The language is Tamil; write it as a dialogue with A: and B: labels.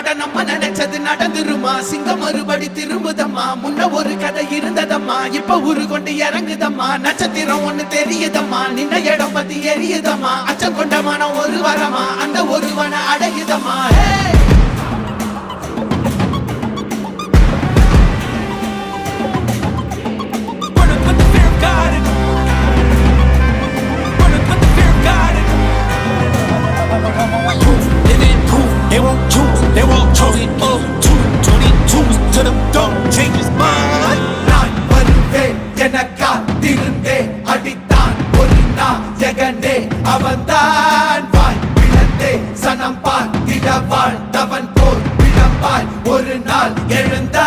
A: அட நம்ம நினைச்சது நடந்துருமா சிங்கம் மறுபடி திரும்புதம்மா முன்ன ஒரு கதை இருந்ததம்மா இப்ப ஊரு கொண்டு இறங்குதம்மா நட்சத்திரம் ஒண்ணு தெரியுதம்மா நின்ன இடம் பத்தி எரியுதம்மா அச்சம் கொண்ட மனம் ஒரு வரமா அந்த ஒருவனை அடையுதம்மா
B: They won't choose, they won't choose it. 222 to the dog, change his mind.
A: நான் வருவேன் எனக்கா திருந்தே அடித்தான் ஒரு நாள் ஜெகனே அவன்தான் வாய் பிளந்தே சனம் பார்த்திட வாழ்ந்தவன் போல் விளம்பாய் ஒரு நாள் எழுந்த